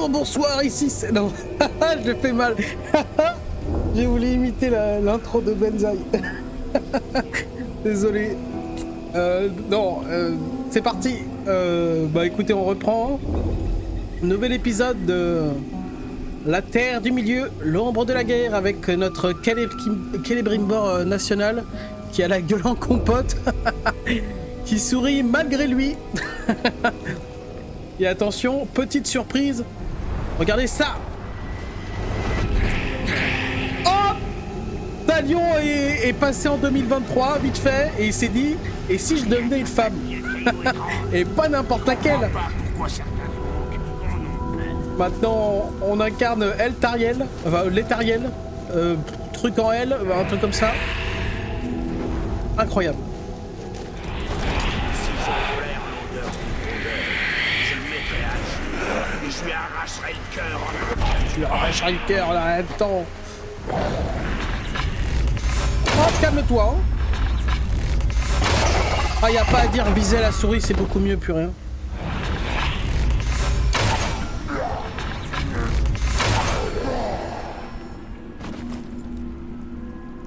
bonsoir, ici c'est... Non, je le fais mal. J'ai voulu imiter l'intro de Benzaï. Désolé. Non, c'est parti. Bah écoutez, on reprend. Nouvel épisode de La Terre du Milieu, l'ombre de la guerre, avec notre Celebrimbor national qui a la gueule en compote, qui sourit malgré lui. Et attention, petite surprise. Regardez ça. Oh, Talion est passé en 2023, vite fait, et il s'est dit, et si je devenais une femme? Et pas n'importe laquelle. Maintenant, on incarne Eltariel, enfin l'Etariel, truc en L, un truc comme ça. Incroyable. Je lui arracherai le cœur. Tu lui arracheras le cœur là, attends. Oh, calme-toi. Hein. Ah, y a pas à dire, viser la souris, c'est beaucoup mieux, plus rien.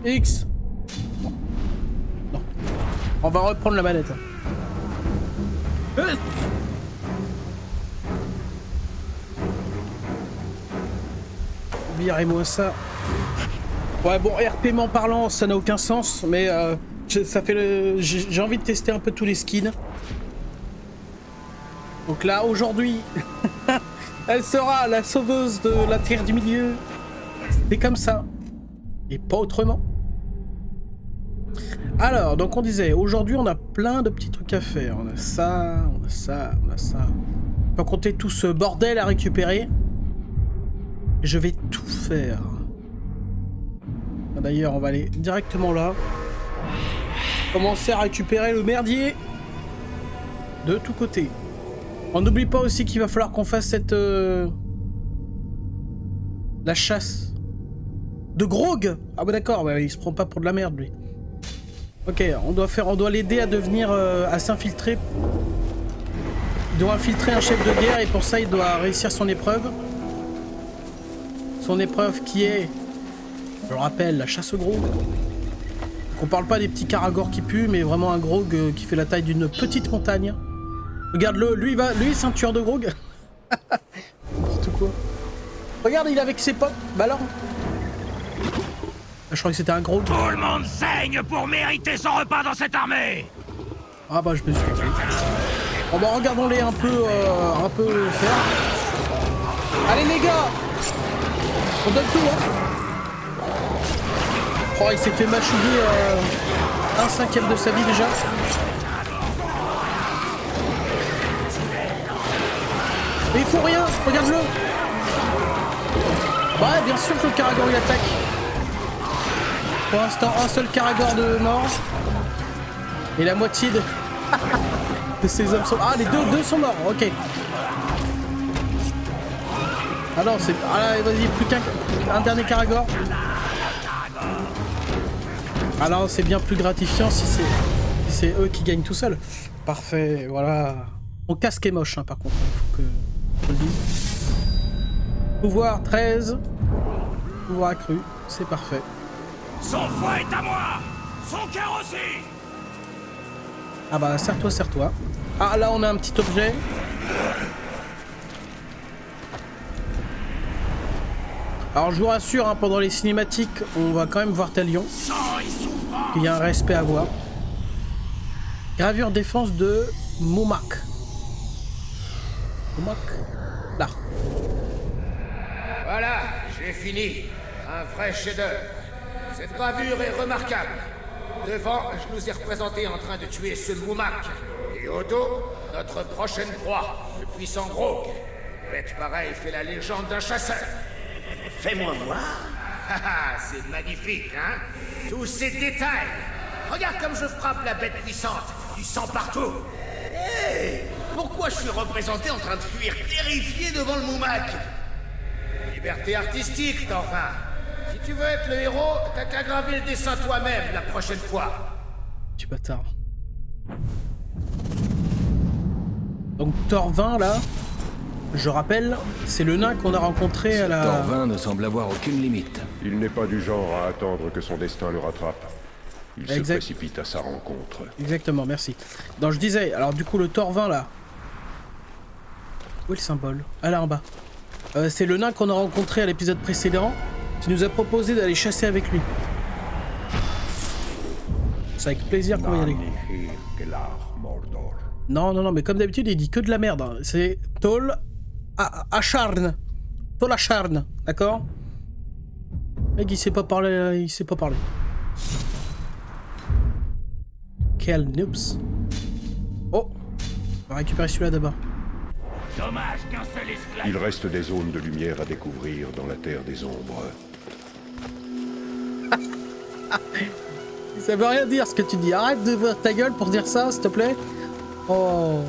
X. Non. On va reprendre la manette. Virez-moi ça. Ouais, bon, RP-ment parlant, ça n'a aucun sens, mais ça fait le... J'ai envie de tester un peu tous les skins. Donc là, aujourd'hui, elle sera la sauveuse de la Terre du Milieu. C'est comme ça. Et pas autrement. Alors, donc on disait, aujourd'hui, on a plein de petits trucs à faire. On a ça, on a ça, on a ça. Sans compter tout ce bordel à récupérer. Je vais tout faire. D'ailleurs, on va aller directement là. Commencer à récupérer le merdier de tous côtés. On n'oublie pas aussi qu'il va falloir qu'on fasse cette... la chasse de Grog. Ah bah d'accord, bah, il se prend pas pour de la merde lui. Ok, on doit l'aider à devenir... à s'infiltrer. Il doit infiltrer un chef de guerre et pour ça il doit réussir son épreuve. Son épreuve qui est, je le rappelle, la chasse au Grog. On parle pas des petits caragors qui puent, mais vraiment un Grog qui fait la taille d'une petite montagne. Regarde-le, lui c'est un tueur de Grog. C'est quoi? Regarde, il est avec ses potes. Bah alors. Je crois que c'était un Grog. Tout le monde saigne pour mériter son repas dans cette armée. Ah bah je me suis trompé. Bon bah regardons-les un peu faire. Allez les gars, on donne tout hein. Oh, il s'est fait mâchouiller 1/5 de sa vie déjà. Mais il faut rien, regarde-le. Bah bien sûr que le Caragor il attaque. Pour l'instant un seul Caragor de mort. Et la moitié de ces hommes sont... Ah les deux sont morts, ok. Ah non, c'est... Ah là, vas-y, plus qu'un dernier Caragor. Alors c'est bien plus gratifiant si c'est eux qui gagnent tout seuls. Parfait, voilà. Mon casque est moche, hein, par contre. Faut que je le dise. Pouvoir 13. Pouvoir accru, c'est parfait. Son foie est à moi. Son cœur aussi. Ah bah, serre-toi, serre-toi. Ah là, on a un petit objet. Alors je vous rassure, hein, pendant les cinématiques, on va quand même voir Talion. Il y a un respect à voir. Gravure défense de Momak. Momak. Là. Voilà, j'ai fini. Un vrai chef-d'œuvre. Cette gravure est remarquable. Devant, je nous ai représenté en train de tuer ce Momak. Et au dos, notre prochaine proie, le puissant Grog. Bête pareil fait la légende d'un chasseur. Fais-moi voir. C'est magnifique, hein? Tous ces détails. Regarde comme je frappe la bête puissante. Du sang partout. Hé, pourquoi je suis représenté en train de fuir terrifié devant le Moumak? Liberté artistique, enfin. Si tu veux être le héros, t'as qu'à graver le dessin toi-même la prochaine fois. Tu bâtard. Donc Thor 20 là. Je rappelle, c'est le nain qu'on a rencontré à la... Torvin ne semble avoir aucune limite. Il n'est pas du genre à attendre que son destin le rattrape. Il se Exact. précipite à sa rencontre. Exactement, merci. Donc je disais, alors du coup le Torvin là... Où est le symbole? Ah là en bas. C'est le nain qu'on a rencontré à l'épisode précédent, qui nous a proposé d'aller chasser avec lui. C'est avec plaisir qu'on va y aller. Non, non, non, mais comme d'habitude, il dit que de la merde. Hein. C'est Tol Acharn. Tol Acharn, d'accord? Mec, il sait pas parler, il sait pas parler. Quel noobs. Oh, on va récupérer celui-là d'abord. Dommage qu'un seul esclave. Il reste des zones de lumière à découvrir dans la terre des ombres. Ça veut rien dire ce que tu dis. Arrête de voir ta gueule pour dire ça, s'il te plaît. Oh.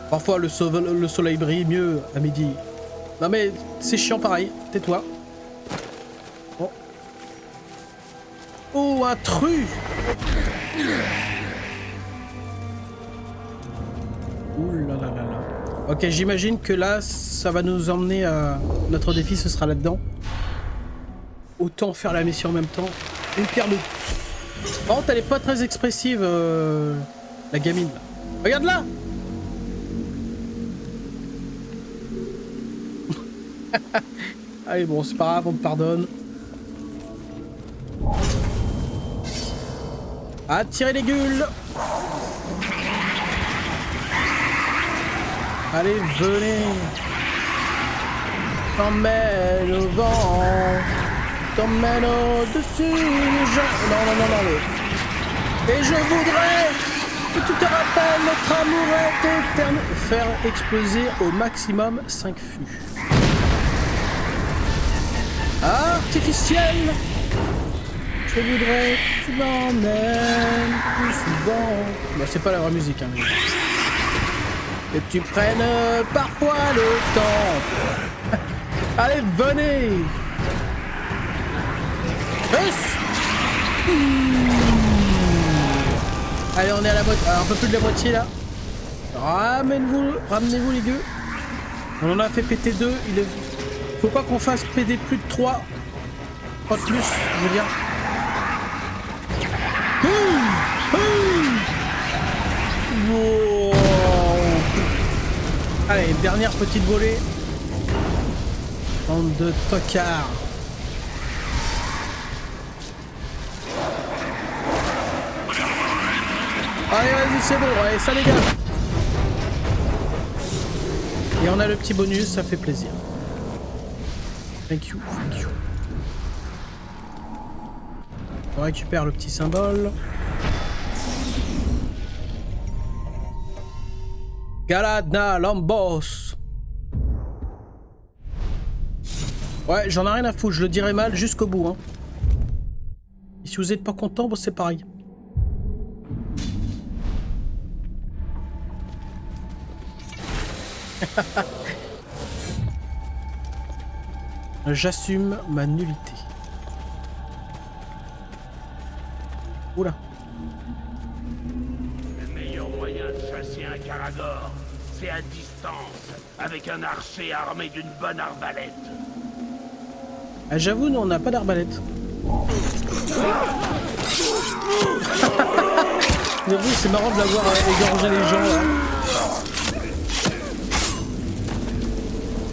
Parfois le soleil brille mieux à midi. Non mais c'est chiant pareil. Tais-toi. Oh. Oh, un tru. Ouh là là là là. Ok, j'imagine que là, ça va nous emmener à... Notre défi, ce sera là-dedans. Autant faire la mission en même temps. Une pierre de... Par contre, elle est pas très expressive, la gamine. Là. Regarde là. Allez, bon, c'est pas grave, on me pardonne. Attirez les gueules. Allez, venez. T'emmène au vent. T'emmène au-dessus les gens. Non, non, non, non, mais... Et je voudrais que tu te rappelles notre amour est éternel. Faire exploser au maximum 5 fûts. Artificiel. Je voudrais que tu m'emmènes plus souvent. Bah, c'est pas la vraie musique, hein. Mais... Et que tu prennes parfois le temps. Allez, venez. Allez, on est à la moitié, un peu plus de la moitié là. Ramenez-vous les gueux. On en a fait péter 2. Faut pas qu'on fasse péter plus de 3. Pas de plus, je veux dire. Wow. Allez, dernière petite volée. Bande de tocards. Allez, vas-y, c'est bon, allez, ça dégage. Et on a le petit bonus, ça fait plaisir. Thank you, thank you. On récupère le petit symbole. Galadna Lambos. Ouais, j'en ai rien à foutre, je le dirai mal jusqu'au bout. Hein. Et si vous êtes pas content, bon, c'est pareil. J'assume ma nullité. Oula. Le meilleur moyen de chasser un Karagor, c'est à distance, avec un archer armé d'une bonne arbalète. Ah, j'avoue, nous on n'a pas d'arbalète. J'avoue, c'est marrant de l'avoir égorgé les gens là.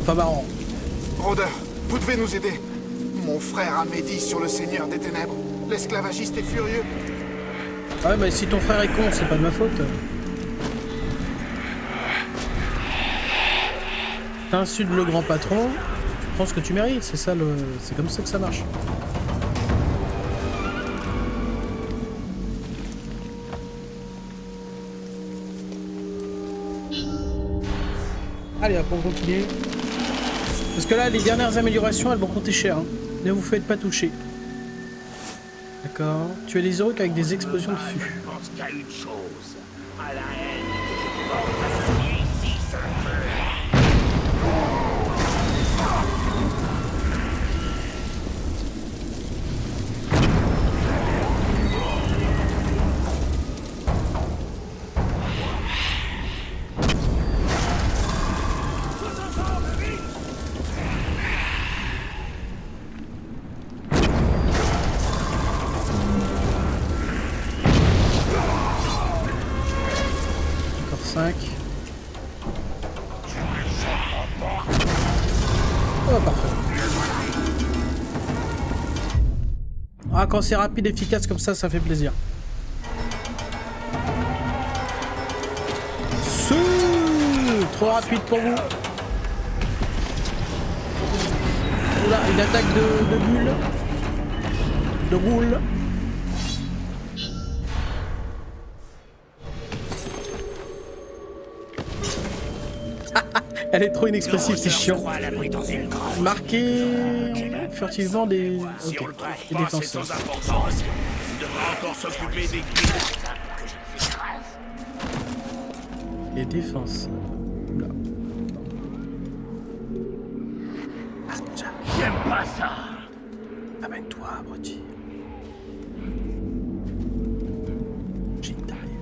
Enfin marrant. Rôdeur, vous devez nous aider. Mon frère a médit sur le Seigneur des Ténèbres. L'esclavagiste est furieux. Ouais, mais si ton frère est con, c'est pas de ma faute. T'insultes le grand patron, tu prends ce que tu mérites, c'est ça le... C'est comme ça que ça marche. Allez hop, on continue. Parce que là, les dernières améliorations, elles vont compter cher. Hein. Ne vous faites pas toucher. D'accord. Tuer les orques avec des explosions de fût. Je pense qu'à une chose, à la haine qui te porte à venir ici, ça peut. quand c'est rapide, efficace comme ça fait plaisir. Trop rapide pour vous. Oula, une attaque de bulle. De boule. Elle est trop inexpressive, c'est chiant. Marquer furtivement des... Ok, des défenseurs. Les défenseurs. Oula. J'aime pas ça. Amène-toi, abruti. J'ai une taille.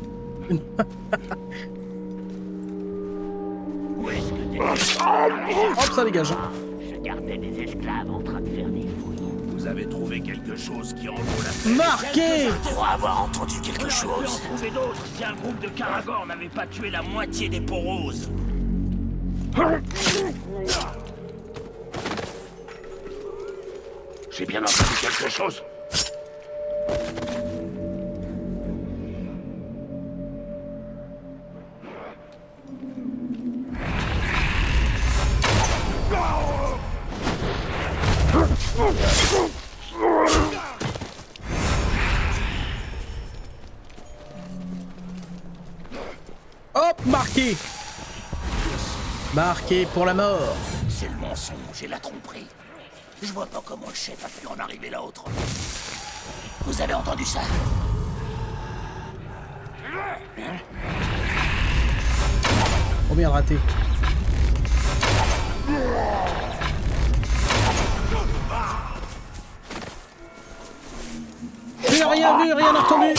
Où est-ce que t'es? Hop, ça dégage. Hein. Je gardais des esclaves en train de faire des fouilles. Vous avez trouvé quelque chose qui en vaut la peine? Marqué. Je crois avoir entendu quelque chose. Trouver d'autres si un groupe de Karagor n'avait pas tué la moitié des peaux roses. J'ai bien entendu quelque chose. Hop, marqué. Marqué pour la mort. C'est le mensonge et la tromperie. Je vois pas comment le chef a pu en arriver là autrement. Vous avez entendu ça? Oh merde, raté. J'ai rien vu, rien entendu.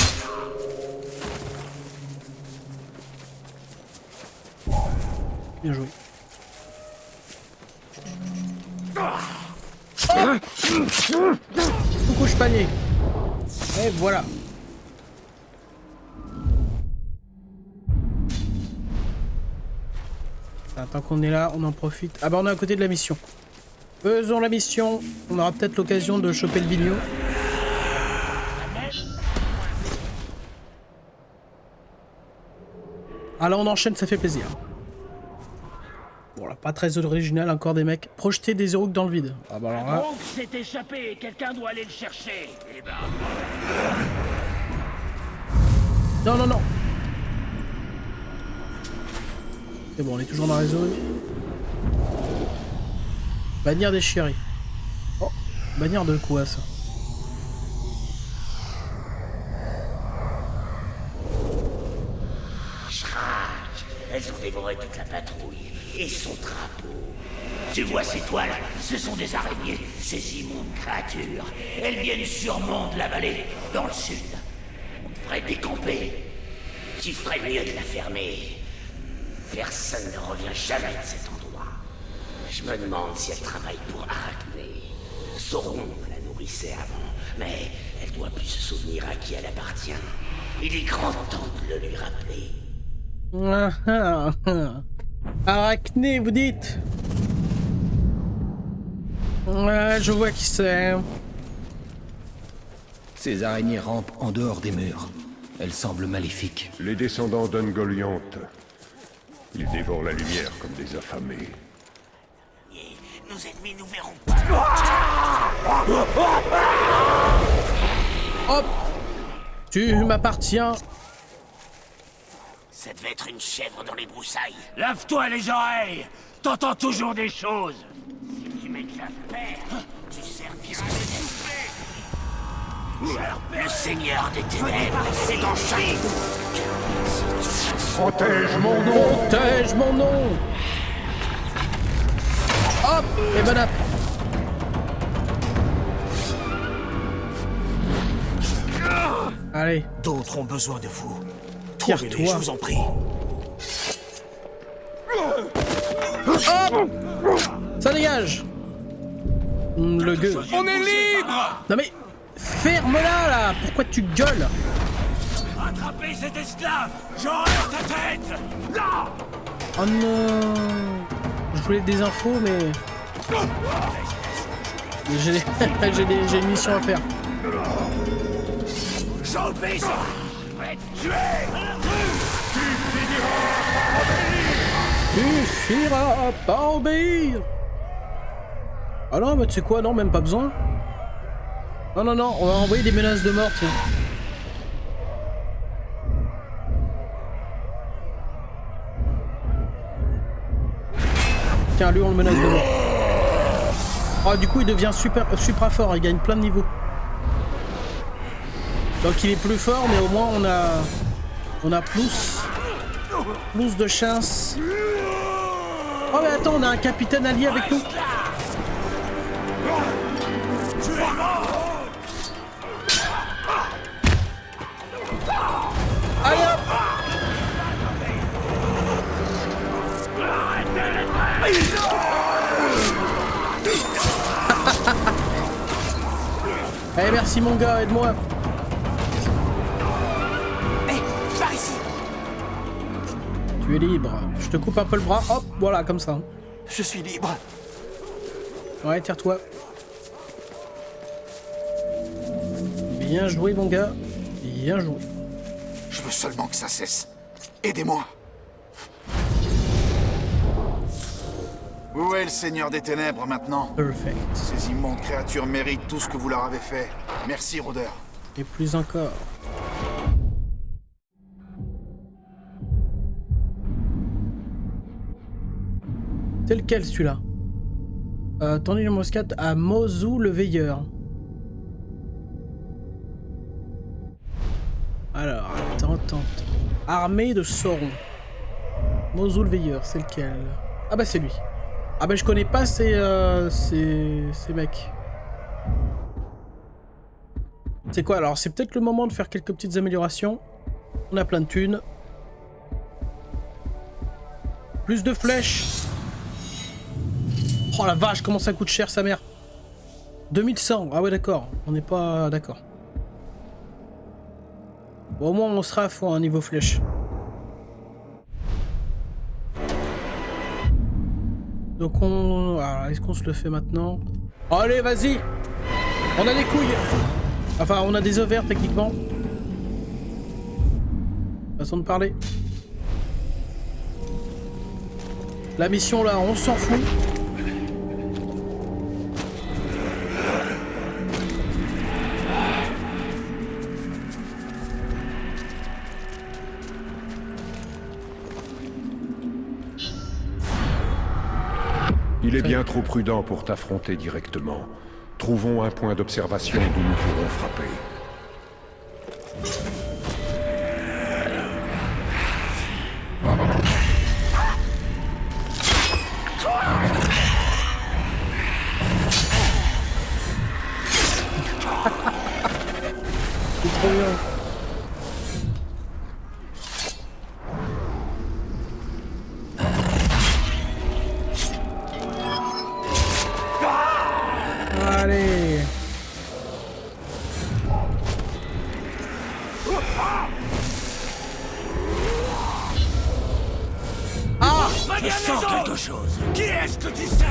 Bien joué. Coucou panier. Et voilà. Tant qu'on est là, on en profite. Ah bah on est à côté de la mission. Faisons la mission. On aura peut-être l'occasion de choper le bignou. Ah là on enchaîne, ça fait plaisir. Bon là, pas très original, encore des mecs. Projeter des Eruks dans le vide. Ah bah alors là... Donc s'est échappé et quelqu'un doit aller le chercher. Eh ben... Non, non, non. C'est bon, on est toujours dans la zone. Bannière déchirée. Oh, bannière de quoi ça? Elles ont dévoré toute la patrouille et son drapeau. Tu vois ces toiles? Ce sont des araignées, ces immondes créatures. Elles viennent sûrement de la vallée, dans le sud. On devrait décamper. Tu ferais mieux de la fermer. Personne ne revient jamais de cet endroit. Je me demande si elle travaille pour Arachné. Sauron la nourrissait avant, mais elle doit plus se souvenir à qui elle appartient. Il est grand temps de le lui rappeler. Arachné, vous dites? Ouais, je vois qui c'est. Ces araignées rampent en dehors des murs. Elles semblent maléfiques. Les descendants d'Ungolianthe. Ils dévorent la lumière comme des affamés. Nos ennemis nous verront pas. Hop! Tu m'appartiens. Ça devait être une chèvre dans les broussailles. Lave-toi les oreilles. T'entends toujours des choses. Si tu mets de la paire, tu serviras de l'épée. Le Seigneur des Ténèbres, c'est dans chaque bouc. Protège mon nom! Protège mon nom! Hop! Et bon app! Allez. D'autres ont besoin de vous. Tire-toi. Je vous en prie. Hop! Ça dégage! Le gueule. On est libre! Non mais... Ferme-la là! Pourquoi tu gueules? Attrapez cet esclave! J'aurai ta tête! Là! Oh non! Je voulais des infos mais... J'ai une mission à faire. J'obéis. Tu finiras par obéir. Ah non, mais tu sais quoi, non, même pas besoin. Non, non, non, on va envoyer des menaces de mort, tiens. Tiens, lui, on le menace de mort. Ah, du coup, il devient supra fort, il gagne plein de niveaux. Donc, il est plus fort, mais au moins, on a plus de chance. Oh, mais attends, on a un capitaine allié avec nous. Aïe hop. Allez, merci mon gars, aide-moi. Hé, par ici. Tu es libre. Je te coupe un peu le bras, hop, voilà, comme ça. Je suis libre. Ouais, tire-toi. Bien joué, mon gars. Bien joué. Je veux seulement que ça cesse. Aidez-moi. Où est le Seigneur des Ténèbres maintenant? Perfect. Ces immondes créatures méritent tout ce que vous leur avez fait. Merci, rôdeur. Et plus encore. C'est lequel celui-là? Tendu de Moscate à Mozu le Veilleur. Alors, attends. Armée de Sauron. Mozu le Veilleur, c'est lequel? Ah bah c'est lui. Ah bah je connais pas ces mecs. C'est quoi alors? C'est peut-être le moment de faire quelques petites améliorations. On a plein de thunes. Plus de flèches. Oh la vache, comment ça coûte cher sa mère. 2100, ah ouais d'accord. On n'est pas d'accord. Bon, au moins on sera à fond à niveau flèche. Donc on... Alors, est-ce qu'on se le fait maintenant? Allez, vas-y. On a des couilles. Enfin, on a des ovaires techniquement. Façon de parler. La mission là, on s'en fout. Il est bien trop prudent pour t'affronter directement. Trouvons un point d'observation d'où nous pourrons frapper. C'est trop bien. Allez. Ah! Je sens quelque chose. Qui est-ce que tu sers?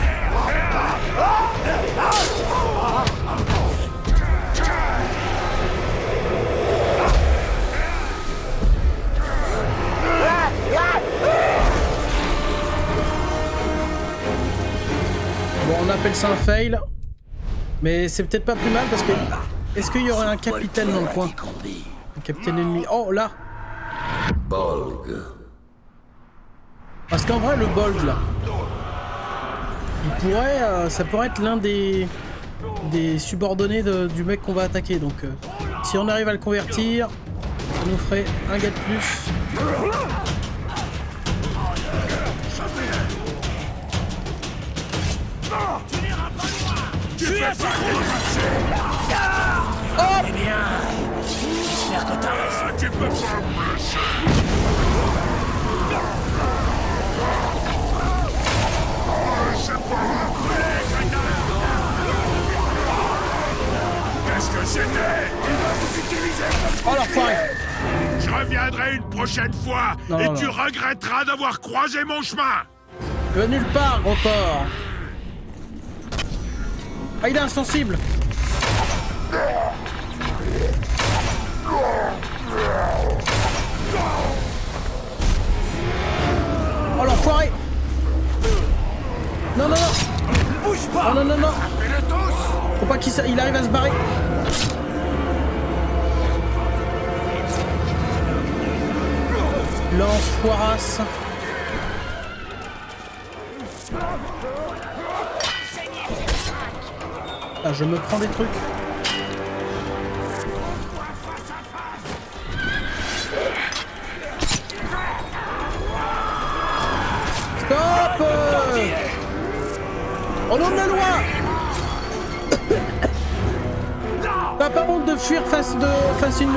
Bon, on appelle ça un fail. Mais c'est peut-être pas plus mal parce que... Est-ce qu'il y aurait un capitaine dans le coin? Un capitaine ennemi. Oh, là! Bolg. Parce qu'en vrai, le Bolg, là... Il pourrait... ça pourrait être l'un des subordonnés du mec qu'on va attaquer. Donc, si on arrive à le convertir, ça nous ferait un gars de plus. Tu es assez gros. Oh! Eh bien, j'espère que t'as raison. Tu peux pas me lâcher. Qu'est-ce que c'était? Il va vous utiliser Oh l'enfoiré! Je reviendrai une prochaine fois Non, et non, tu non. regretteras d'avoir croisé mon chemin. Il va nulle part, gros porc! Ah, il est insensible! Oh l'enfoiré! Non, non, non! Bouge pas! Oh non, non, non! Fais-le tous! Faut pas qu'il arrive à se barrer! L'enfoirasse! Ah, je me prends des trucs. Stop! Au nom de la loi! T'as pas honte de fuir face une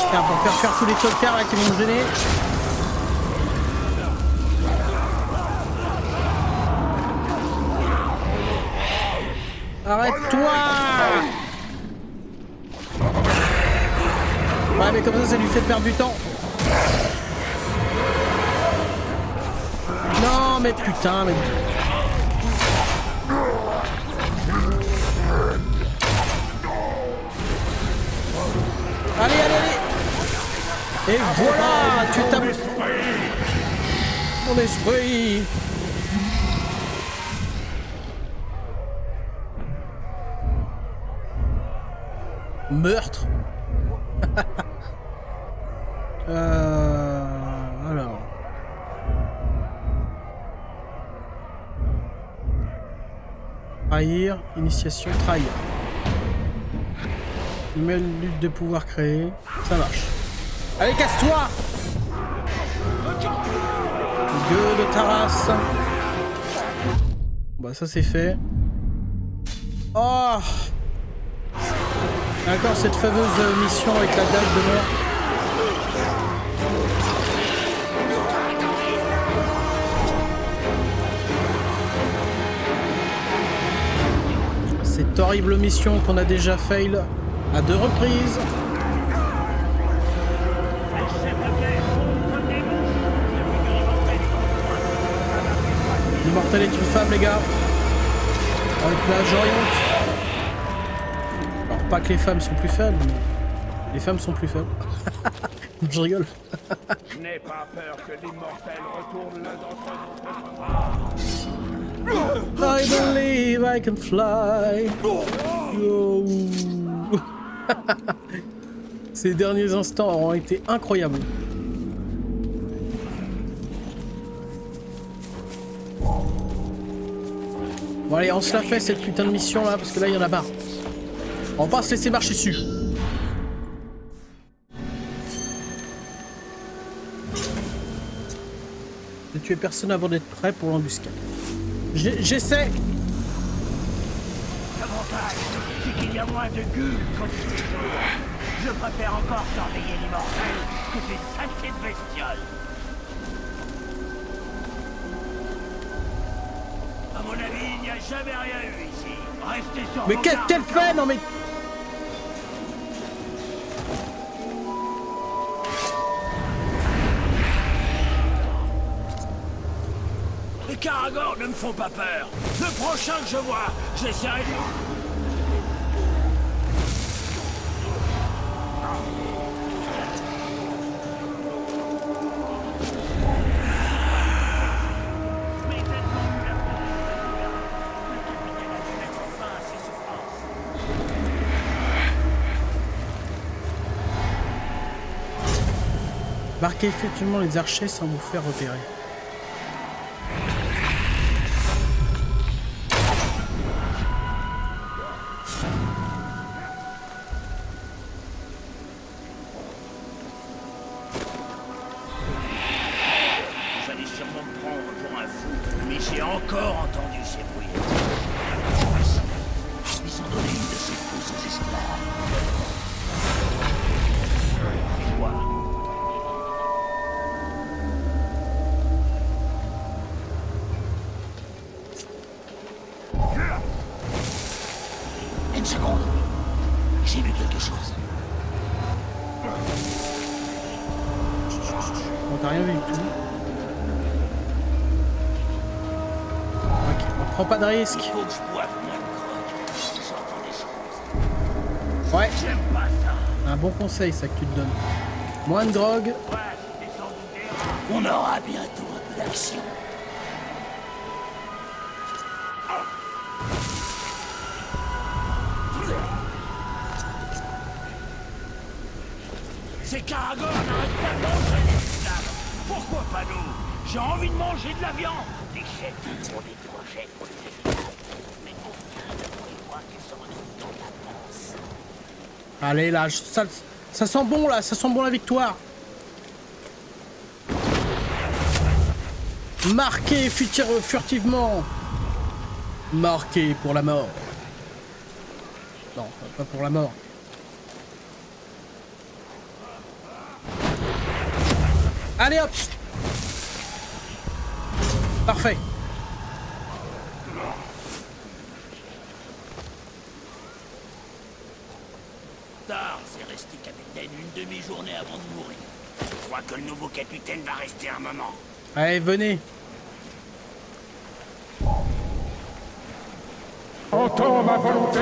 Tiens, pour faire fuir tous les tocards là qui vont me gêner. Arrête-toi! Ouais, mais comme ça lui fait perdre du temps. Non, mais putain, mais... Allez, allez, allez! Et voilà! Tu tapes... Mon esprit! Meurtre. Alors. Trahir, initiation, trahir. Email, lutte de pouvoir créer. Ça marche. Allez, casse-toi! Gueule de ta race. Bah, ça c'est fait. Oh! Encore cette fameuse mission avec la dague de mort. Cette horrible mission qu'on a déjà fail à 2 reprises. L'immortel est une femme, les gars. Avec la joyante. Alors pas que les femmes sont plus faibles, mais les femmes sont plus faibles. Je rigole. Je n'ai pas peur que l'immortel retourne l'un d'entre nous. I believe I can fly. Yo. Ces derniers instants auront été incroyables. Bon allez, on se la fait cette putain de mission là, parce que là il y en a marre. On va pas se laisser marcher dessus. Ne tuer personne avant d'être prêt pour l'embuscade. J'essaie. L'avantage, c'est qu'il y a moins de gueules quand tu es dehors. Je préfère encore surveiller l'immortel que ces saletés de bestioles. À mon avis, il n'y a jamais rien eu ici. Restez sur Mais vos qu'est-ce gardes. qu'elle fait? Non mais... Les Caragors ne me font pas peur. Le prochain que je vois, j'essaierai de... Marquez effectivement les archers sans vous faire repérer. J'allais sûrement me prendre pour un fou, mais j'ai encore entendu ces bruits. Ils ont donné une de ces fausses aux esclaves. Et toi? Une seconde. J'ai vu quelque chose. On t'a rien vu du tout. Prends pas de risque. Faut que je boive moins de drogue. J'entends des choses. Ouais. J'aime pas ça. Un bon conseil, ça que tu te donnes. Moins de drogue. On aura bientôt un peu d'action. Ces caragors n'arrêtent pas de manger les esclaves. Pourquoi pas nous? J'ai envie de manger de la viande. Des chefs pour des projets pour les esclaves. Mais aucun ne prévoit qu'ils se retrouvent dans la place. Allez là, ça sent bon là, ça sent bon la victoire. Marqué furtivement. Marqué pour la mort. Non, pas pour la mort. Allez hop. Parfait. Tard, c'est resté capitaine une demi-journée avant de mourir. Je crois que le nouveau capitaine va rester un moment. Allez, venez. Entends ma volonté.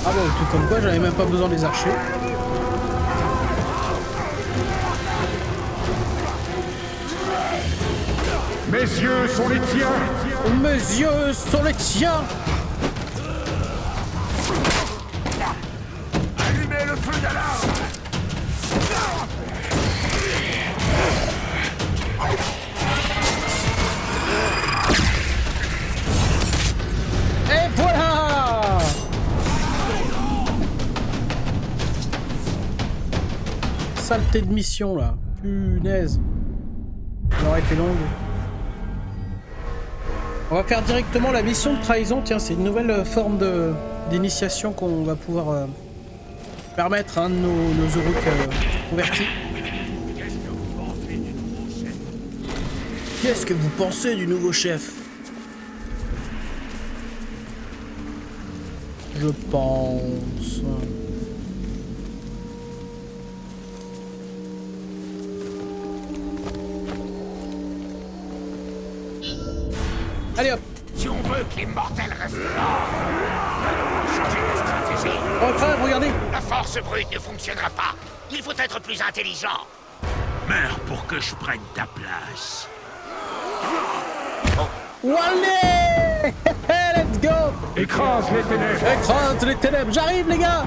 Ah bon, tout comme quoi, j'avais même pas besoin des archers. Mes yeux sont les tiens. Mes yeux sont les tiens. Allumez le feu d'alarme. Et voilà. Saleté de mission là. Punaise. Elle aurait été longue. On va faire directement la mission de trahison. Tiens, c'est une nouvelle forme d'initiation qu'on va pouvoir permettre à un de nos Uruk convertis. Qu'est-ce que vous pensez du nouveau chef? Je pense... Allez hop. Si on veut que l'immortel reste là, changer de stratégie. Enfin, regardez. La force brute ne fonctionnera pas. Il faut être plus intelligent. Meurs pour que je prenne ta place. Allez. Let's go. Écrase les ténèbres. Écrase les ténèbres. J'arrive les gars.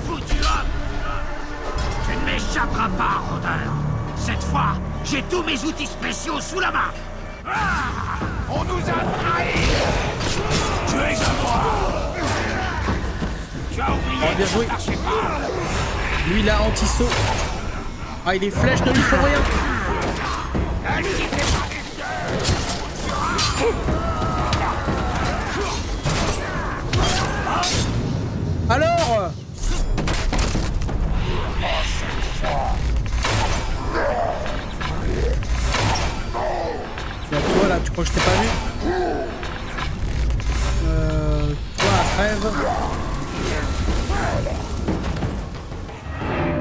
Foutu homme! Tu ne m'échapperas pas, rôdeur! Cette fois, j'ai tous mes outils spéciaux sous la main! Ah! On nous a trahis. Tu es à moi! Tu as oublié bien que joué. ça marchait pas! Lui il a anti-saut. Ah, et les flèches ne lui font rien. Alors Tiens, toi là, tu crois que je t'ai pas vu? Toi, crève.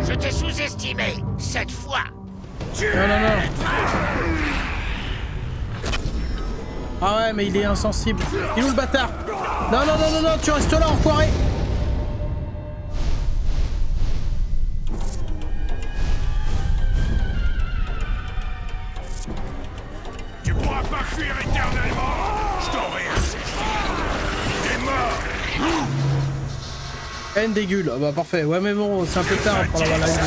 Je t'ai sous-estimé, cette fois. Non, non, non. Ah ouais, mais il est insensible. Il est où le bâtard? Non, non, non, non, non, tu restes là, enfoiré. Tu pourras pas fuir éternellement. Je t'aurai asséché. T'es mort. Haine des gueules. Ah bah parfait. Ouais, mais bon, c'est un peu tard pour l'avoir la haine.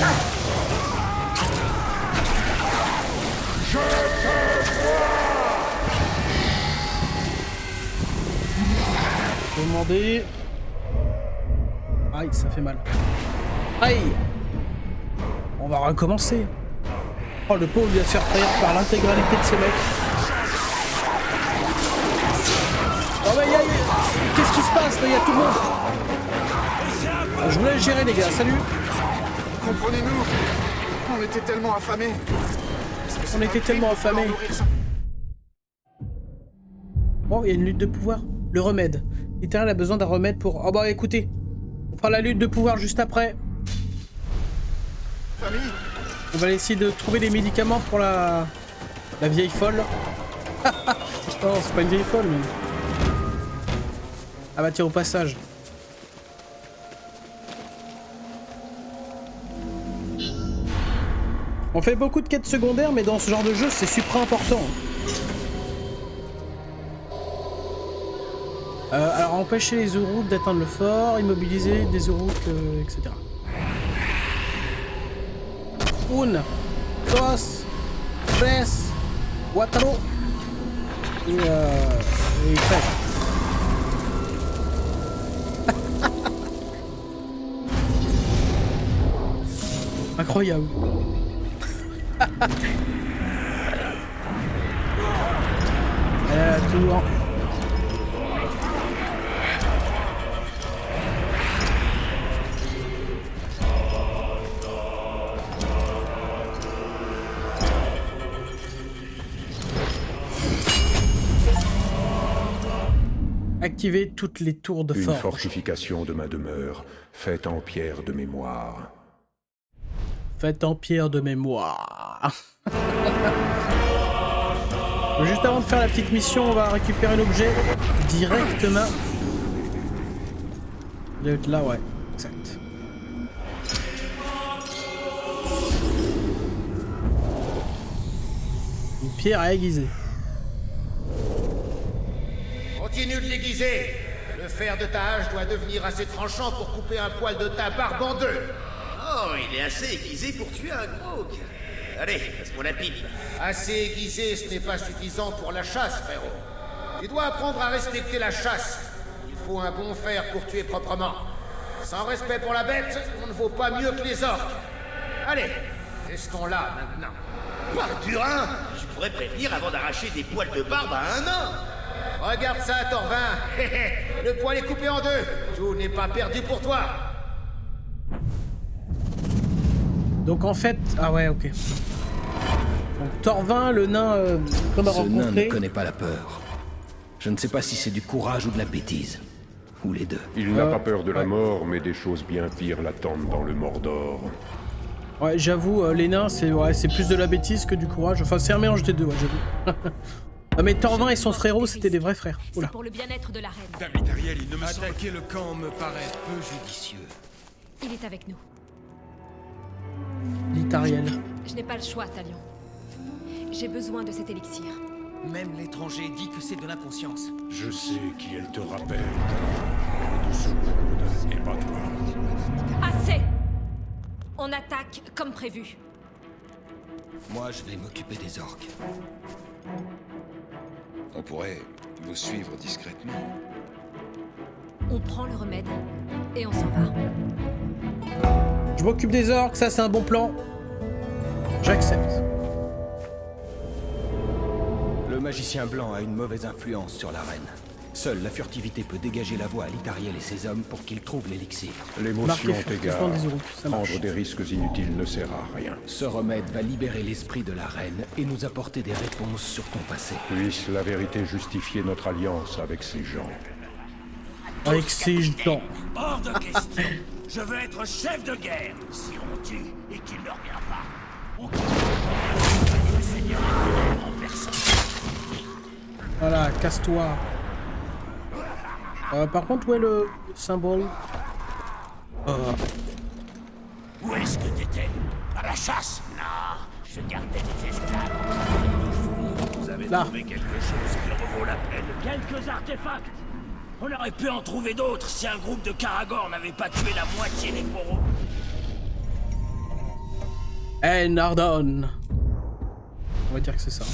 Faut demander. Aïe, ça fait mal. Aïe. On va recommencer. Oh, le pauvre vient de se faire trahir par l'intégralité de ses mecs. Oh bah qu'est-ce qui se passe là? Il y a tout le monde. Je vous laisse gérer les gars, salut. Comprenez-nous. On était tellement affamés. On était tellement affamés. Oh, il y a une lutte de pouvoir. le remède. L'Itariel a besoin d'un remède pour... Oh bah écoutez, on fera la lutte de pouvoir juste après. Famille, On va essayer de trouver des médicaments pour la vieille folle. Non, c'est pas une vieille folle, mais... Ah bah tiens, au passage. On fait beaucoup de quêtes secondaires, mais dans ce genre de jeu, c'est super important. Alors, empêcher les Uruk d'atteindre le fort, immobiliser des Uruk, etc. 1, 2, 3, 4 et 3. Incroyable. Tout en... Activer toutes les tours de Une forge. fortification de ma demeure, faite en pierre de mémoire. Faite en pierre de mémoire. Juste avant de faire la petite mission, on va récupérer l'objet directement. Il doit être là, ouais. Exact. Une pierre à aiguiser. Continue de l'aiguiser. Le fer de ta hache doit devenir assez tranchant pour couper un poil de ta barbe en deux. Oh, il est assez aiguisé pour tuer un Grog. Allez, passe-moi la pipe. Assez aiguisé, ce n'est pas suffisant pour la chasse, frérot. Tu dois apprendre à respecter la chasse. Il faut un bon fer pour tuer proprement. Sans respect pour la bête, on ne vaut pas mieux que les orques. Allez, testons-la maintenant. Parturin, je pourrais prévenir avant d'arracher des poils de barbe à un nain. Regarde ça, Torvin. Le poil est coupé en deux. Tout n'est pas perdu pour toi. Donc en fait... Ah ouais, ok. Donc Torvin, le nain qu'on a Ce nain ne rencontré... connaît pas la peur. Je ne sais pas si c'est du courage ou de la bêtise. Ou les deux. Il n'a pas peur de la mort, mais des choses bien pires l'attendent dans le Mordor. Ouais, j'avoue, les nains, c'est plus de la bêtise que du courage. Enfin, c'est un mélange des deux, ouais, j'avoue. Ah, mais Torvin et son frérot, c'était des vrais frères. Oula. C'est pour le bien-être de la reine. Dame Itariel, il ne me semble... Attaquer le camp me paraît peu judicieux. Il est avec nous. L'Itariel. Je n'ai pas le choix, Talion. J'ai besoin de cet élixir. Même l'étranger dit que c'est de l'inconscience. Je sais qui elle te rappelle. De ce monde, et pas toi. Assez! On attaque comme prévu. Moi, je vais m'occuper des orques. On pourrait vous suivre discrètement. On prend le remède et on s'en va. Je m'occupe des orques, ça c'est un bon plan. J'accepte. Le magicien blanc a une mauvaise influence sur la reine. Seule la furtivité peut dégager la voie à l'Itariel et ses hommes pour qu'ils trouvent l'élixir. L'émotion Marqué t'égare. furtivement des Uruk, ça marche. Prendre des risques inutiles ne sert à rien. Ce remède va libérer l'esprit de la reine et nous apporter des réponses sur ton passé. Puisse la vérité justifier notre alliance avec ces gens. Avec ces gens. Hors de question. Je veux être chef de guerre. Si on tue et qu'il ne revient pas, on quitte le Seigneur en personne. Voilà, casse-toi. Par contre, où est le symbole? Où est-ce que t'étais? À la chasse? Non, je gardais des esclaves. Vous avez Là. trouvé quelque chose qui en vaut la peine? Quelques artefacts. On aurait pu en trouver d'autres si un groupe de Karagor n'avait pas tué la moitié des coraux. Nardon. On va dire que c'est ça.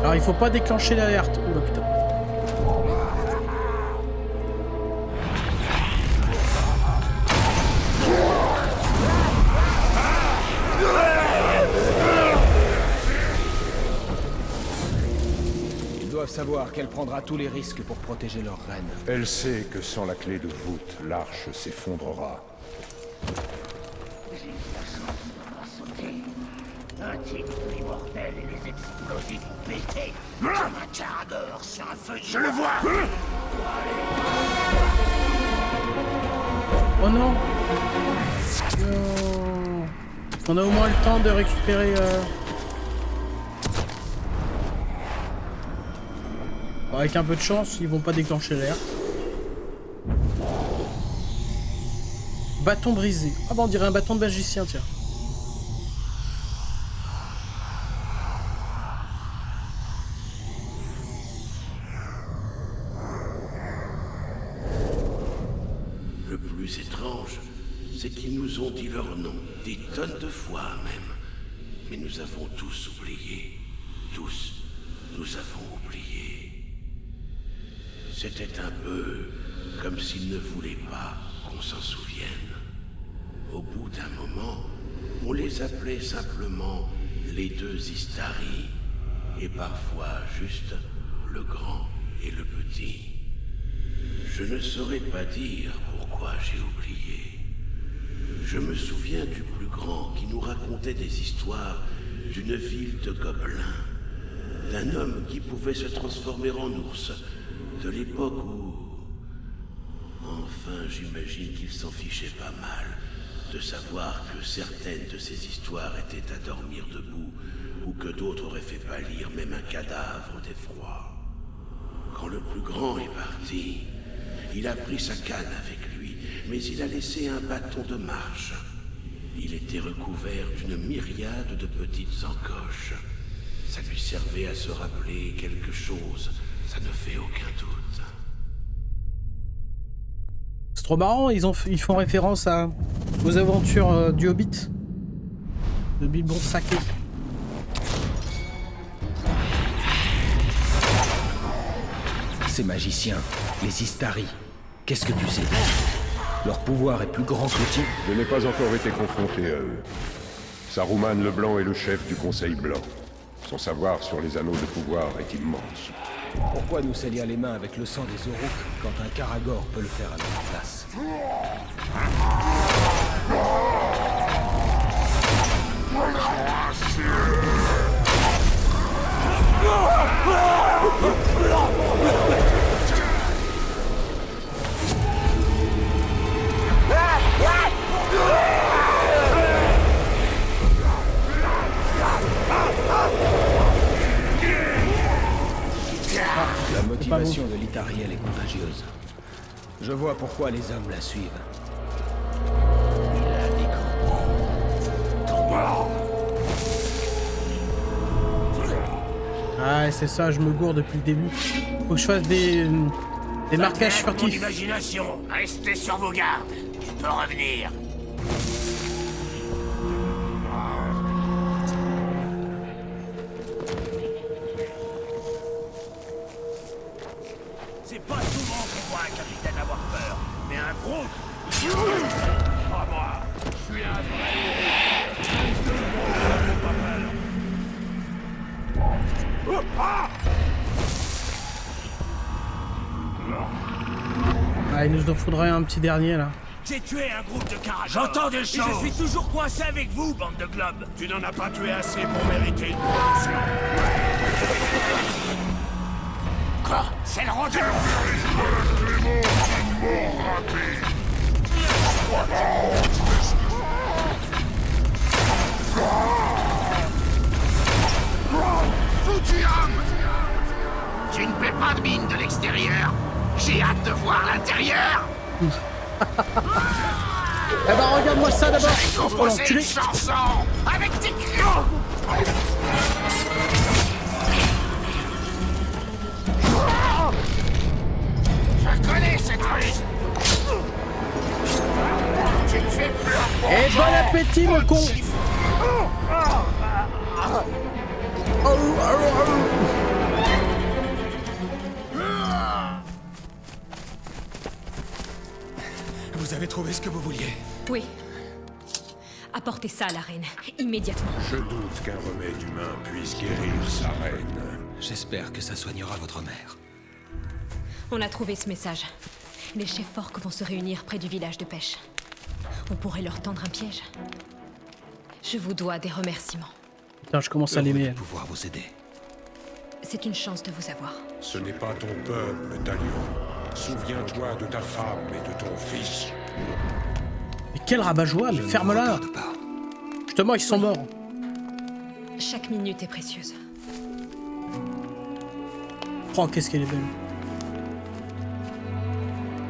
Alors il faut pas déclencher l'alerte. Oula putain. Ils doivent savoir qu'elle prendra tous les risques pour protéger leur reine. Elle sait que sans la clé de voûte, l'arche s'effondrera. Un moitié des mortels et les explosifs ont pété comme un caragor sur un feu de joie. Je le vois. Oh non. On a au moins le temps de récupérer... Bon, avec un peu de chance, ils vont pas déclencher l'air. Bâton brisé. Ah bah on dirait un bâton de magicien, tiens. Le plus étrange, c'est qu'ils nous ont dit leur nom, des tonnes de fois même. Mais nous avons tous oublié. Tous, nous avons oublié. C'était un peu comme s'ils ne voulaient pas qu'on s'en souvienne. Au bout d'un moment, on les appelait simplement les deux Istari, et parfois juste le grand et le petit. Je ne saurais pas dire pourquoi j'ai oublié. Je me souviens du plus grand qui nous racontait des histoires d'une ville de gobelins, d'un homme qui pouvait se transformer en ours, de l'époque où... Enfin, j'imagine qu'il s'en fichait pas mal de savoir que certaines de ces histoires étaient à dormir debout, ou que d'autres auraient fait pâlir même un cadavre d'effroi. Quand le plus grand est parti, il a pris sa canne avec lui, mais il a laissé un bâton de marche. Il était recouvert d'une myriade de petites encoches. Ça lui servait à se rappeler quelque chose, ça ne fait aucun doute. C'est trop marrant, ils font référence aux aventures du Hobbit. De Bilbon Saké. Ces magiciens, les Istari, qu'est-ce que tu sais? Leur pouvoir est plus grand que le tien? Je n'ai pas encore été confronté à eux. Saruman le Blanc est le chef du Conseil Blanc. Son savoir sur les anneaux de pouvoir est immense. Pourquoi nous salir les mains avec le sang des Uruk quand un Karagor peut le faire à notre place? La motivation de l'Itariel est contagieuse. Je vois pourquoi les hommes la suivent. Ah, c'est ça, je me gourde depuis le début. Faut que je fasse des marquages furtifs. Imagination, restez sur vos gardes. Tu peux revenir. C'est pas souvent qu'on voit un capitaine avoir peur, mais un gros... Ah moi, je suis un Ah, il nous en faudrait un petit dernier là. J'ai tué un groupe de caragors. J'entends des choses. Et je suis toujours coincé avec vous, bande de globes. Tu n'en as pas tué assez pour mériter une promotion. Quoi? C'est le rôle de... Foutu homme! Tu ne fais pas de mine de l'extérieur. J'ai hâte de voir l'intérieur. Eh ben regarde-moi ça d'abord. J'ai composé une chanson avec tes cris. Je connais cette ruse. Tu me fais peur. Et bon appétit mon con. Vous avez trouvé ce que vous vouliez? Oui. Apportez ça à la reine, immédiatement. Je doute qu'un remède humain puisse guérir sa reine. J'espère que ça soignera votre mère. On a trouvé ce message. Les chefs orques vont se réunir près du village de pêche. On pourrait leur tendre un piège. Je vous dois des remerciements. Putain, je commence à l'aimer. Pouvoir vous aider. C'est une chance de vous avoir. Ce n'est pas ton peuple, Talion. Souviens-toi de ta femme et de ton fils. Mais quel rabat-joie, mais ferme-la. Justement, ils sont morts. Chaque minute est précieuse. Oh, qu'est-ce qu'elle est belle.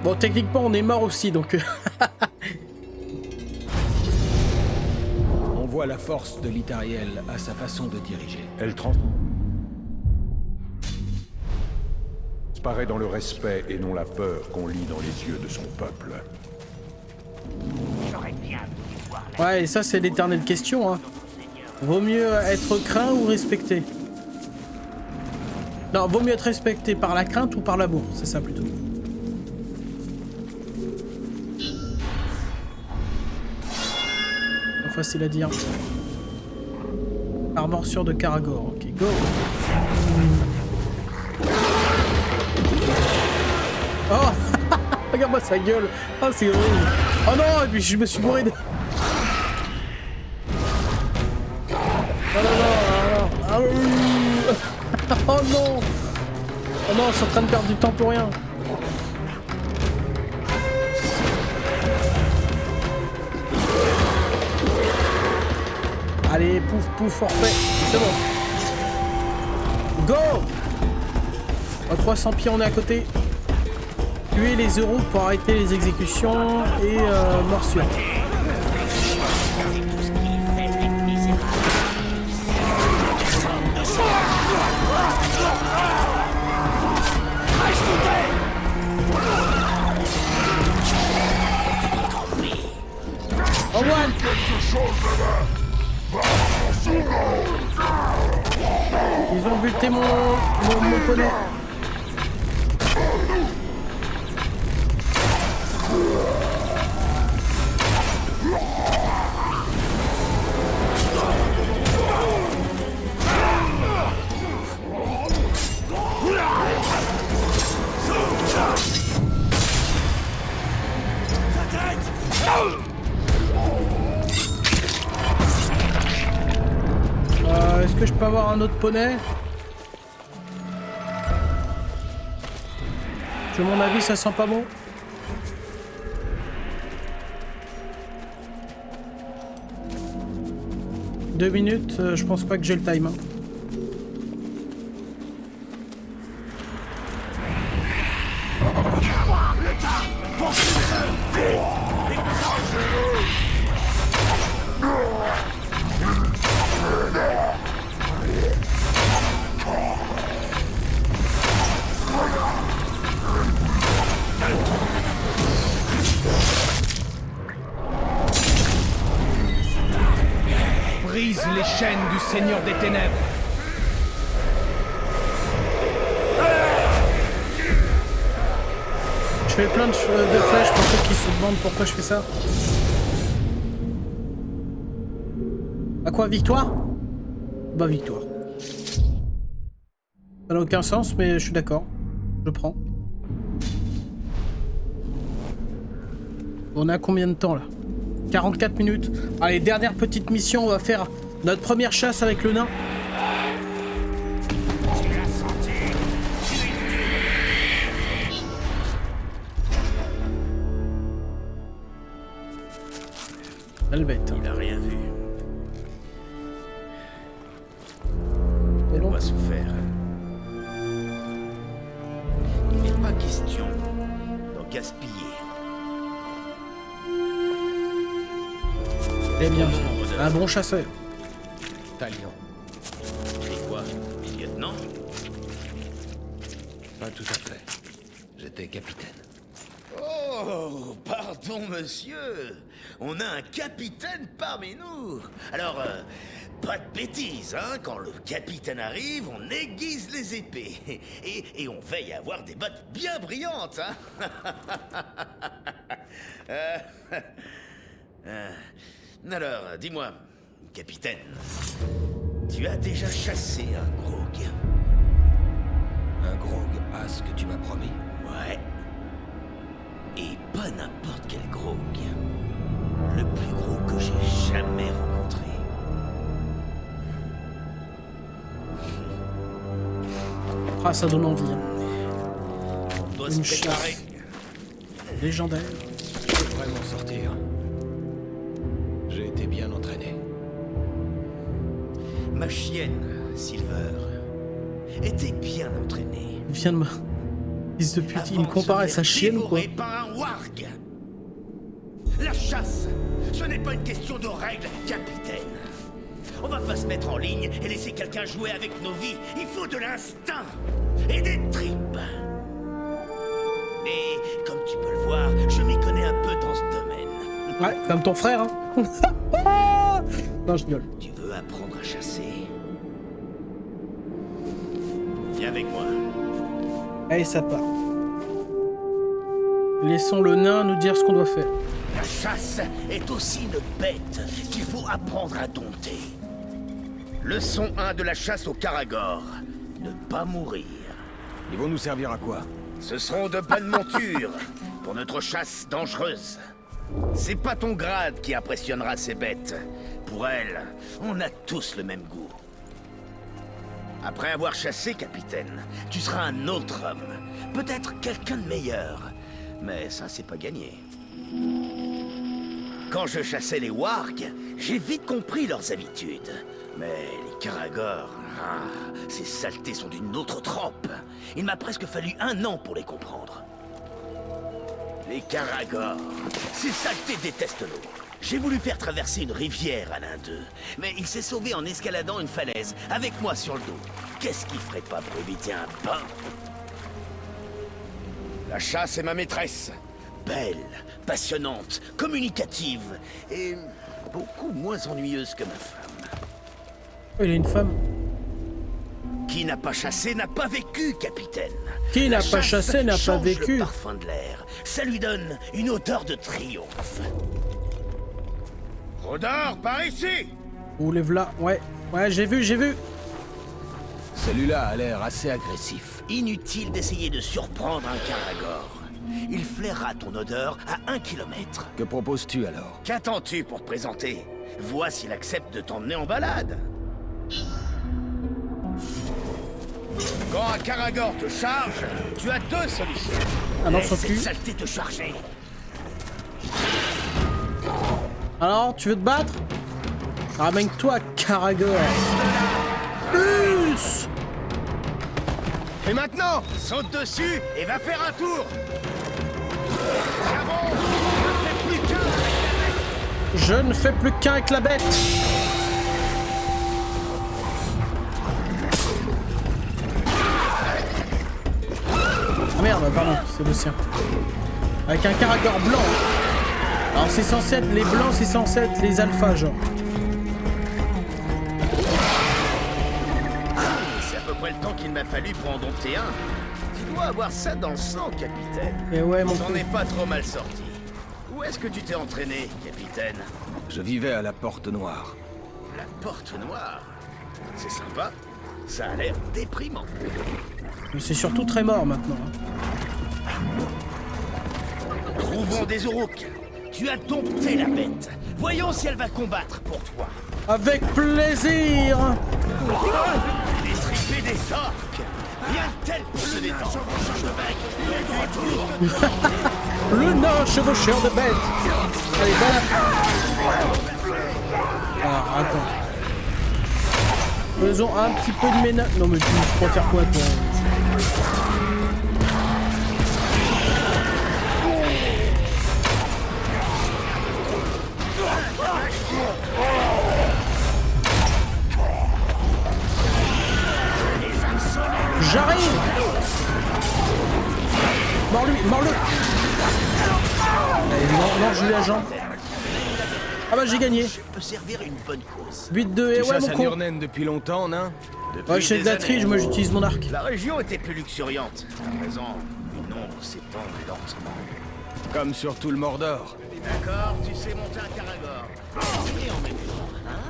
Bon, techniquement, on est mort aussi, donc... On voit la force de l'Itariel à sa façon de diriger. Elle transparaît dans le respect et non la peur qu'on lit dans les yeux de son peuple. Ouais, et ça, c'est l'éternelle question, hein. Vaut mieux être craint ou respecté? Non, vaut mieux être respecté par la crainte ou par l'amour, c'est ça plutôt. Facile à dire. Par morsure de Karagor. Ok, go. Oh. Regarde-moi sa gueule. Oh, c'est horrible. Oh non, et puis je me suis bourré de... Oh non, non, non. Ah, oh non. Oh non, je suis en train de perdre du temps pour rien. Allez, pouf, pouf, forfait. C'est bon. Go. À 300 pieds, on est à côté. Tuer les euros pour arrêter les exécutions et morsure. Oh, one. Ils ont buté mon poney. Est-ce que je peux avoir un autre poney? À mon avis, ça sent pas bon. Deux minutes, je pense pas que j'ai le time. Hein. Brise les chaînes du Seigneur des Ténèbres. Je fais plein de flèches pour ceux qui se demandent pourquoi je fais ça. À quoi, victoire? Bah victoire. Ça n'a aucun sens, mais je suis d'accord. Je prends. On a combien de temps là? 44 minutes. Allez, dernière petite mission, on va faire notre première chasse avec le nain. Belle bête. Il a rien vu. Et on va se faire. Il n'est pas question d'en gaspiller. Eh bien, un bon chasseur. Talion. C'est quoi, lieutenant? Pas tout à fait. J'étais capitaine. Oh, pardon, monsieur. On a un capitaine parmi nous. Alors, pas de bêtises, hein. Quand le capitaine arrive, on aiguise les épées. Et on veille à avoir des bottes bien brillantes, hein. Alors, dis-moi, capitaine, tu as déjà chassé un grog? Un grog a ce que tu m'as promis? Ouais. Et pas n'importe quel grog. Le plus gros que j'ai jamais rencontré. Ah, ça donne envie. Hein. On doit Une se préparer. chasse légendaire. Je peux vraiment sortir. J'ai été bien entraîné. Ma chienne, Silver, était bien entraînée. Il vient de me... Fils de pute, il me compare à sa chienne ou quoi? Par un warg. La chasse, ce n'est pas une question de règles, capitaine. On va pas se mettre en ligne et laisser quelqu'un jouer avec nos vies. Il faut de l'instinct et des tripes. Mais comme tu peux le voir, je m'y connais un peu dans ce domaine. Ouais, comme ton frère, hein. Non, je gueule. Tu veux apprendre à chasser? Viens avec moi. Allez, ça part. Laissons le nain nous dire ce qu'on doit faire. La chasse est aussi une bête qu'il faut apprendre à dompter. Leçon 1 de la chasse au Karagor. Ne pas mourir. Ils vont nous servir à quoi? Ce seront de bonnes montures pour notre chasse dangereuse. C'est pas ton grade qui impressionnera ces bêtes. Pour elles, on a tous le même goût. Après avoir chassé, capitaine, tu seras un autre homme. Peut-être quelqu'un de meilleur. Mais ça, c'est pas gagné. Quand je chassais les wargs, j'ai vite compris leurs habitudes. Mais les Karagor, ces saletés sont d'une autre trempe. Il m'a presque fallu 1 an pour les comprendre. Les Karagor, ces saletés détestent l'eau. J'ai voulu faire traverser une rivière à l'un d'eux, mais il s'est sauvé en escaladant une falaise, avec moi sur le dos. Qu'est-ce qu'il ferait pas pour éviter un bain? La chasse est ma maîtresse. Belle, passionnante, communicative, et beaucoup moins ennuyeuse que ma femme. Oh, il a une femme. Qui n'a pas chassé n'a pas vécu, capitaine. Qui n'a pas chassé n'a pas vécu. Le parfum de l'air. Ça lui donne une odeur de triomphe. Rodor, par ici! Ouh, les v'là. Ouais, j'ai vu. Celui-là a l'air assez agressif. Inutile d'essayer de surprendre un Karagor. Il flairera ton odeur à 1 kilomètre. Que proposes-tu alors? Qu'attends-tu pour te présenter? Vois s'il accepte de t'emmener en balade. Quand un Karagor te charge, tu as 2 solutions. Ah non, Laisse sauf cette plus. saleté te charger. Alors, tu veux te battre? Ramène-toi, Karagor. Plus. Et maintenant, saute dessus et va faire un tour. Chabon, ne fais plus qu'un avec la bête. Je ne fais plus qu'un avec la bête. Ah merde, pardon, c'est le sien. Avec un Karagor blanc. Alors c'est censé être les blancs, c'est censé être les alphas, genre. C'est à peu près le temps qu'il m'a fallu pour en dompter un. Tu dois avoir ça dans le sang, capitaine. Et ouais, mon J'en ai pas trop mal sorti. Où est-ce que tu t'es entraîné, capitaine? Je vivais à la Porte Noire. La Porte Noire? C'est sympa. Ça a l'air déprimant. Mais c'est surtout très mort maintenant. Trouvons des Uruks. Tu as dompté la bête. Voyons si elle va combattre pour toi. Avec plaisir. Détriper des orques. Rien de tel pour se détendre. Le nain chevaucheur de bête. Allez, voilà. Ah, attends. Faisons un petit peu de ménage. Non mais tu crois faire quoi toi? J'arrive. Mors-lui, mors-le. Allez, mange-lui la jambe. Ah bah j'ai gagné. Je peux servir une bonne cause. 8-2 et ouais mon con. Nurnen depuis longtemps, nain? Ouais, je fais de la triche, moi j'utilise mon arc. La région était plus luxuriante. À présent, une ombre s'étend lentement. Comme sur tout le Mordor. D'accord, tu sais monter un Karagor. Et en même temps, hein?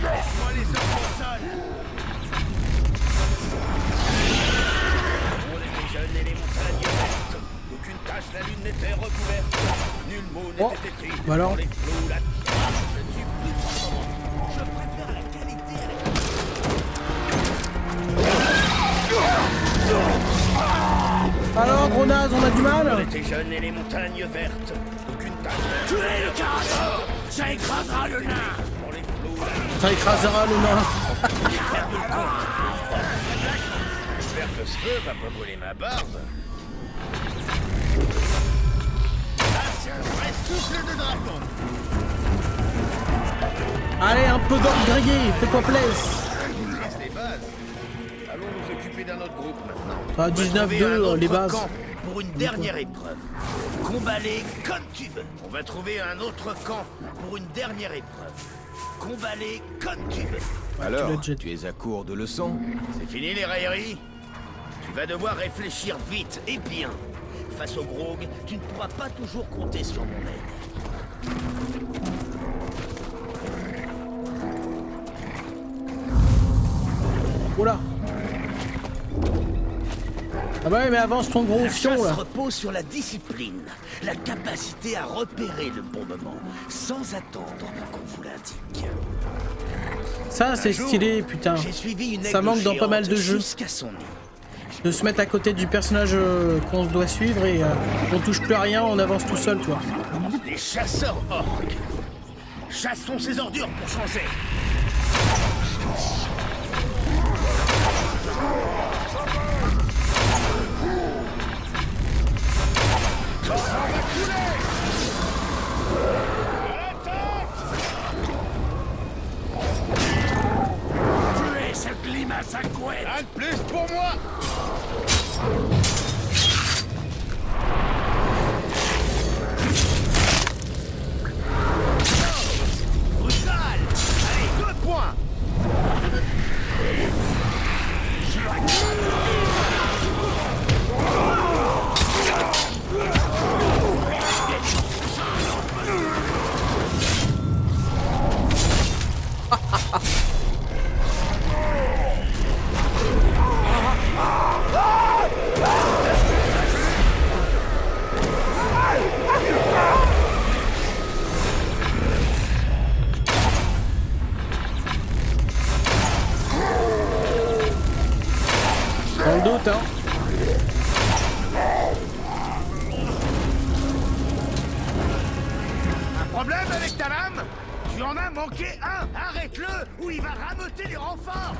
Laisse-moi les hommes au sol. On était jeunes et les montagnes vertes. Aucune tache, la lune n'était recouverte. Nul mot n'était écrit. Bah alors. Dans les flots, la je ne suis plus sans moment. Je préfère la qualité à la quantité. animal. était jeune et les montagnes vertes. Aucune tache. Tuez le caractère. Ça écrasera le nain. Pour les flots. Ça écrasera le nain. J'espère que ce feu va pas brûler ma barbe. Là, c'est un vrai souffle de dragon. Allez, un peu d'or grillé, fais-toi plaisir. Les bases. Allons nous occuper d'un autre groupe maintenant. Ah, 19-2, les bases. Pour une dernière épreuve. Combat-les comme tu veux. On va trouver un autre camp pour une dernière épreuve. Combat-les comme tu veux. Alors, tu es à court de leçons? C'est fini les railleries. Tu vas devoir réfléchir vite et bien. Face au Grog, tu ne pourras pas toujours compter sur mon aide. Oula. Ah bah ouais, mais avance ton gros fion là. La chasse repose sur la discipline, la capacité à repérer le bon moment, sans attendre qu'on vous l'indique. Ça c'est stylé, putain. Ça manque dans pas mal de jeux. De se mettre à côté du personnage qu'on doit suivre et on touche plus à rien, on avance tout seul, toi. Les chasseurs orques. Chassons ces ordures pour changer. Tuez ce grimace à couette. Un de plus pour moi. Brutal. Allez, 2 points. Dans le doute, hein. Un problème avec ta lame? Tu en as manqué un. Arrête-le ou il va rameuter les renforts.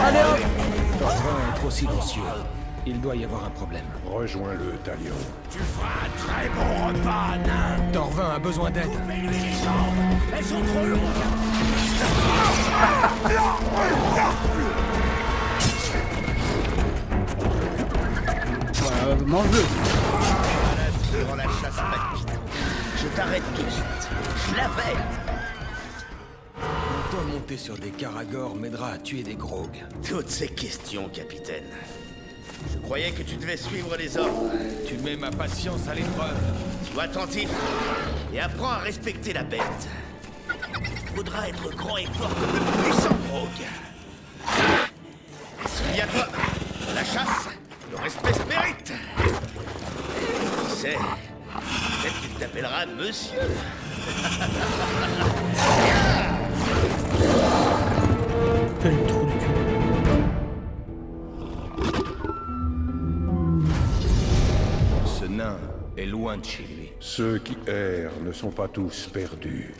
Allez hop. Torvin est trop silencieux. Il doit y avoir un problème. Rejoins-le, Talion. Tu feras un très bon repas, nain. Torvin a besoin d'aide. Coupez-lui les jambes. Elles sont trop longues. Mange-le. Durant la chasse maquite. Je t'arrête tout de suite. Je l'avais. Toi, monter sur des caragors m'aidera à tuer des grogs. Toutes ces questions, capitaine. Je croyais que tu devais suivre les ordres. Tu mets ma patience à l'épreuve. Sois attentif et apprends à respecter la bête. Faudra être grand et fort comme le puissant Grog. Souviens-toi, la chasse, le respect se mérite. Qui sait, peut-être qu'il t'appellera monsieur. Quel trou de cul. Ce nain est loin de chez lui. Ceux qui errent ne sont pas tous perdus.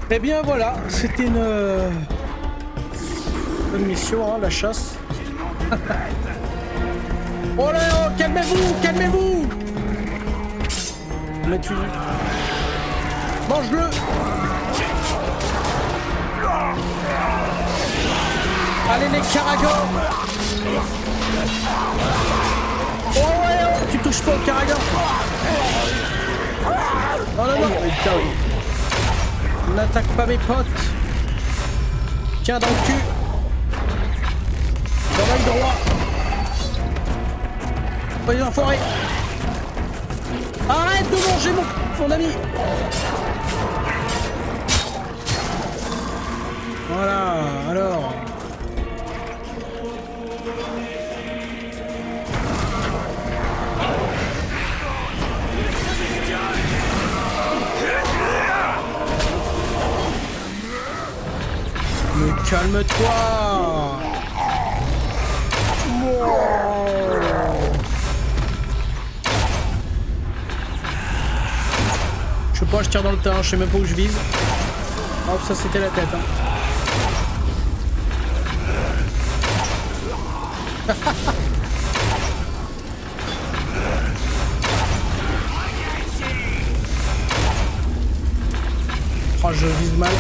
Eh bien voilà, c'était une mission, hein, la chasse. Oh là, oh, calmez-vous, calmez-vous. Mais tu... Mange-le. Allez les caragors. Oh ouais, oh, tu touches pas au caragor. Oh non, non, putain, oui. N'attaque pas mes potes. Tiens dans le cul. Dans l'œil droit. Oh les enfoirés. Arrête de manger mon ami. Voilà, alors. Mais calme-toi. Je sais pas, je tire dans le tas, je sais même pas où je vise. Hop, ça c'était la tête. Hein. Oh, je vise mal.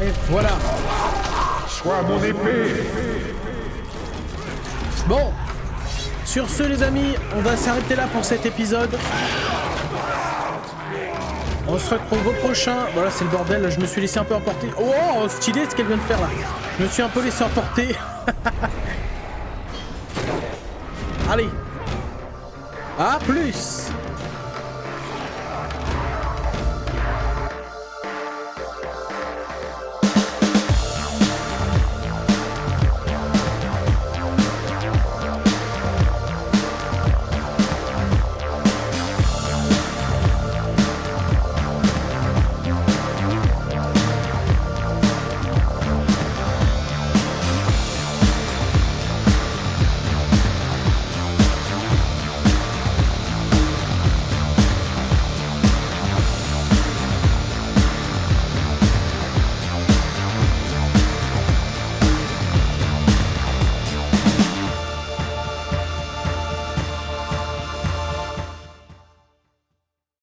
Et voilà. Sois mon épée. Bon. Sur ce les amis, on va s'arrêter là pour cet épisode. On se retrouve au prochain. Voilà, c'est le bordel, là, je me suis laissé un peu emporter. Oh, stylé ce qu'elle vient de faire là. Je me suis un peu laissé emporter. Allez. À plus.